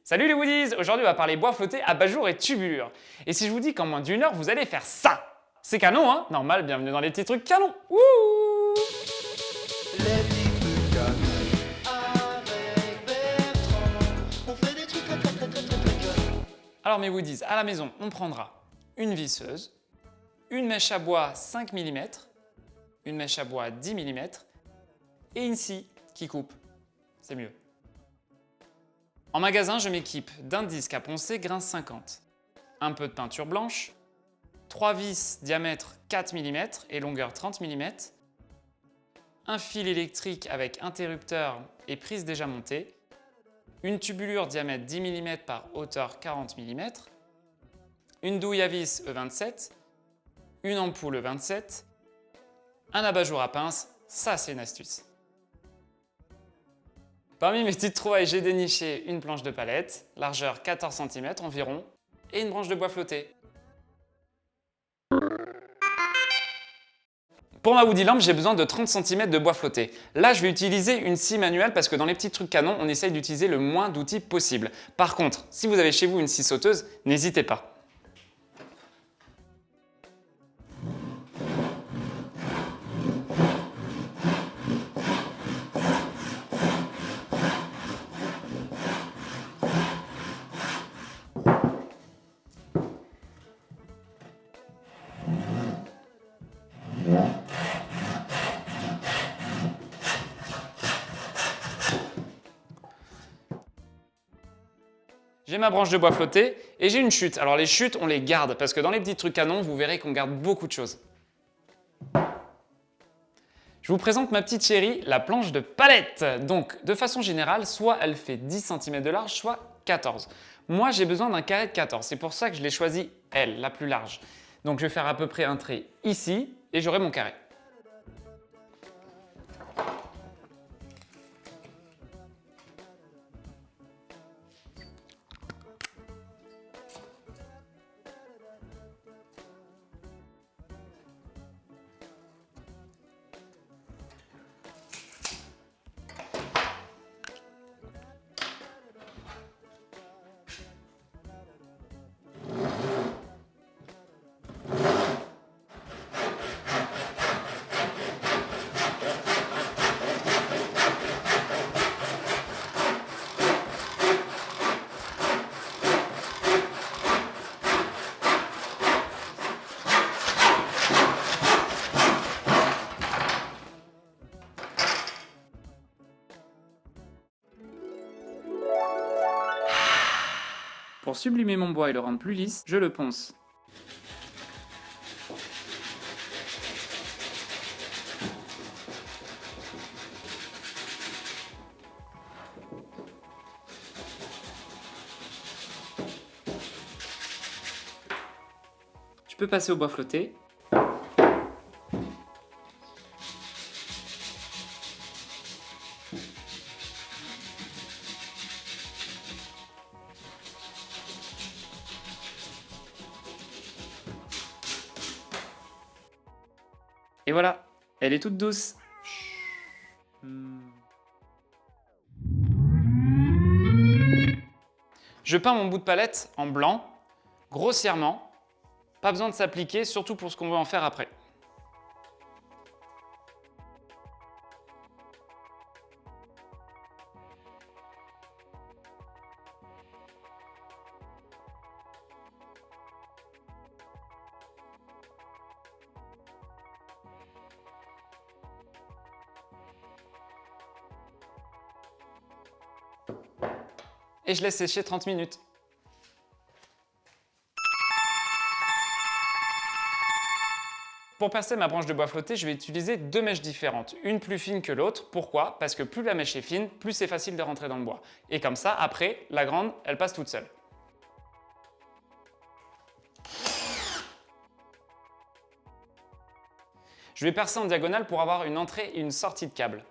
Salut les Woodies! Aujourd'hui on va parler bois flotté, abat-jour et tubulure. Et si je vous dis qu'en moins d'1 heure vous allez faire ça? C'est canon hein? Normal, bienvenue dans les petits trucs canons! Wouh! Les petits trucs canons avec Bertrand. On fait des trucs très canons. Alors mes Woodies, à la maison on prendra une visseuse, une mèche à bois 5 mm, une mèche à bois 10 mm et une scie qui coupe. C'est mieux. En magasin, je m'équipe d'un disque à poncer grain 50, un peu de peinture blanche, 3 vis diamètre 4 mm et longueur 30 mm, un fil électrique avec interrupteur et prise déjà montée, une tubulure diamètre 10 mm par hauteur 40 mm, une douille à vis E27, une ampoule E27, un abat-jour à pince, ça c'est une astuce. Parmi mes petites trouvailles, j'ai déniché une planche de palette, largeur 14 cm environ, et une branche de bois flotté. Pour ma Woody lampe, j'ai besoin de 30 cm de bois flotté. Là, je vais utiliser une scie manuelle parce que dans les petits trucs canons, on essaye d'utiliser le moins d'outils possible. Par contre, si vous avez chez vous une scie sauteuse, n'hésitez pas. J'ai ma branche de bois flotté et j'ai une chute. Alors les chutes, on les garde parce que dans les petits trucs canons, vous verrez qu'on garde beaucoup de choses. Je vous présente ma petite chérie, la planche de palette. Donc, de façon générale, soit elle fait 10 cm de large, soit 14. Moi, j'ai besoin d'un carré de 14. C'est pour ça que je l'ai choisi, elle, la plus large. Donc, je vais faire à peu près un trait ici et j'aurai mon carré. Pour sublimer mon bois et le rendre plus lisse, je le ponce. Je peux passer au bois flotté. Et voilà, elle est toute douce. Je peins mon bout de palette en blanc, grossièrement. Pas besoin de s'appliquer, surtout pour ce qu'on veut en faire après. Et je laisse sécher 30 minutes. Pour percer ma branche de bois flotté, je vais utiliser deux mèches différentes, une plus fine que l'autre. Pourquoi? Parce que plus la mèche est fine, plus c'est facile de rentrer dans le bois. Et comme ça, après, la grande, elle passe toute seule. Je vais percer en diagonale pour avoir une entrée et une sortie de câble.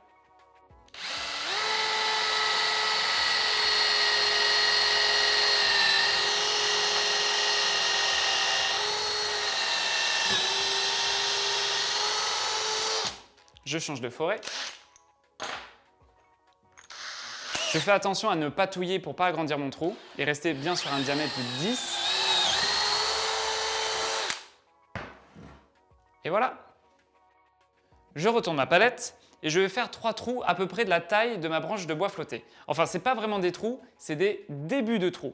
Je change de forêt. Je Je fais attention à ne pas touiller pour pas agrandir mon trou et rester bien sur un diamètre de 10. Et voilà. Je retourne ma palette et je vais faire 3 trous à peu près de la taille de ma branche de bois flotté. Enfin, c'est pas vraiment des trous, c'est des débuts de trous.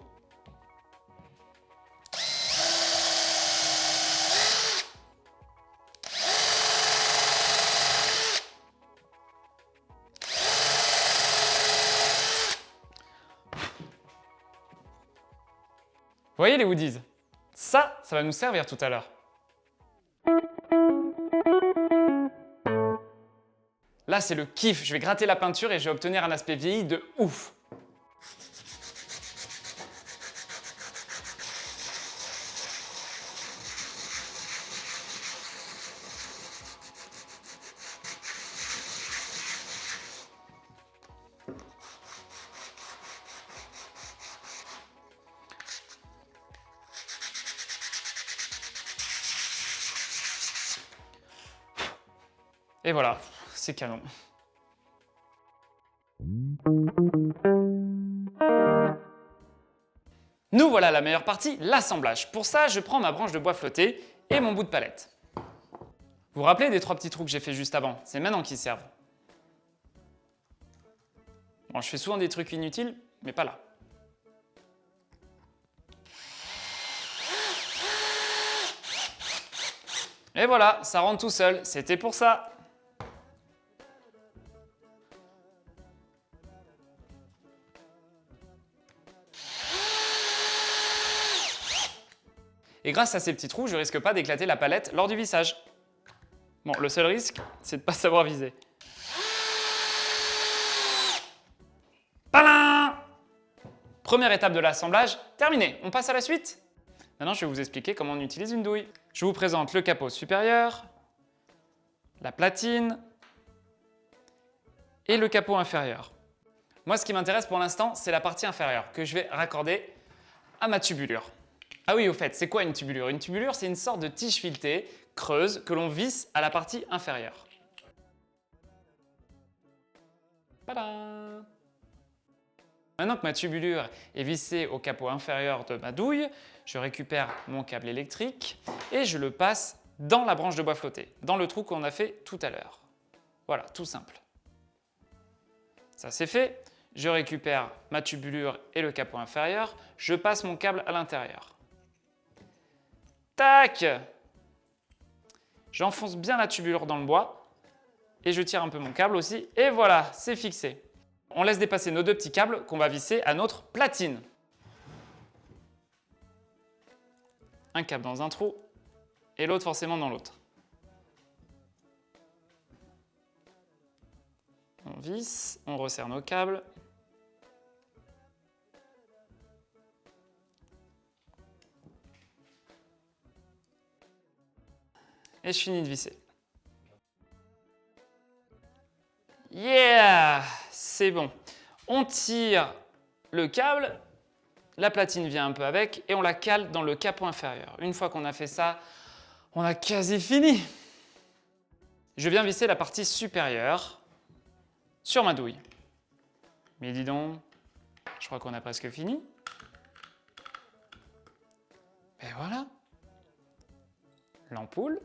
Vous voyez les woodies? Ça va nous servir tout à l'heure. Là, c'est le kiff. Je vais gratter la peinture et je vais obtenir un aspect vieilli de ouf. Et voilà, c'est canon. Nous voilà à la meilleure partie, l'assemblage. Pour ça, je prends ma branche de bois flotté et mon bout de palette. Vous vous rappelez des 3 petits trous que j'ai fait juste avant? C'est maintenant qu'ils servent. Bon, je fais souvent des trucs inutiles, mais pas là. Et voilà, ça rentre tout seul, c'était pour ça. Et grâce à ces petits trous, je risque pas d'éclater la palette lors du vissage. Bon, le seul risque, c'est de pas savoir viser. Palin! Première étape de l'assemblage, terminée. On passe à la suite? Maintenant, je vais vous expliquer comment on utilise une douille. Je vous présente le capot supérieur, la platine et le capot inférieur. Moi, ce qui m'intéresse pour l'instant, c'est la partie inférieure que je vais raccorder à ma tubulure. Ah oui, au fait, c'est quoi une tubulure? Une tubulure, c'est une sorte de tige filetée, creuse, que l'on visse à la partie inférieure. Tada! Maintenant que ma tubulure est vissée au capot inférieur de ma douille, je récupère mon câble électrique et je le passe dans la branche de bois flotté, dans le trou qu'on a fait tout à l'heure. Voilà, tout simple. Ça c'est fait. Je récupère ma tubulure et le capot inférieur, je passe mon câble à l'intérieur. Tac! J'enfonce bien la tubulure dans le bois et je tire un peu mon câble aussi et voilà, c'est fixé. On laisse dépasser nos 2 petits câbles qu'on va visser à notre platine. Un câble dans un trou et l'autre forcément dans l'autre. On visse, on resserre nos câbles. Et je finis de visser. Yeah! C'est bon. On tire le câble, la platine vient un peu avec et on la cale dans le capot inférieur. Une fois qu'on a fait ça, on a quasi fini. Je viens visser la partie supérieure sur ma douille. Mais dis donc, je crois qu'on a presque fini. Et voilà. L'ampoule.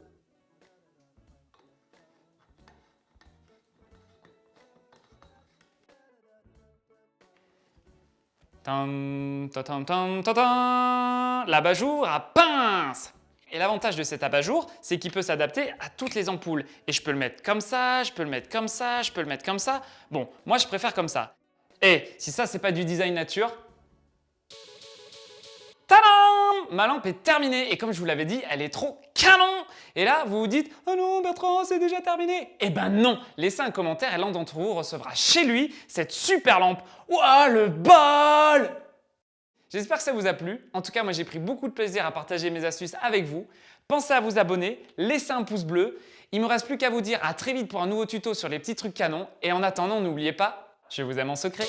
L'abat-jour à pince. Et l'avantage de cet abat-jour, c'est qu'il peut s'adapter à toutes les ampoules. Et je peux le mettre comme ça, je peux le mettre comme ça, je peux le mettre comme ça. Bon, moi je préfère comme ça. Et si ça, c'est pas du design nature, tadam! Ma lampe est terminée et comme je vous l'avais dit, elle est trop canon! Et là, vous vous dites « Oh non, Bertrand, c'est déjà terminé !» Eh ben non! Laissez un commentaire et l'un d'entre vous recevra chez lui cette super lampe. Ouah, le bol! J'espère que ça vous a plu. En tout cas, moi j'ai pris beaucoup de plaisir à partager mes astuces avec vous. Pensez à vous abonner, laissez un pouce bleu. Il ne me reste plus qu'à vous dire à très vite pour un nouveau tuto sur les petits trucs canons. Et en attendant, n'oubliez pas, je vous aime en secret.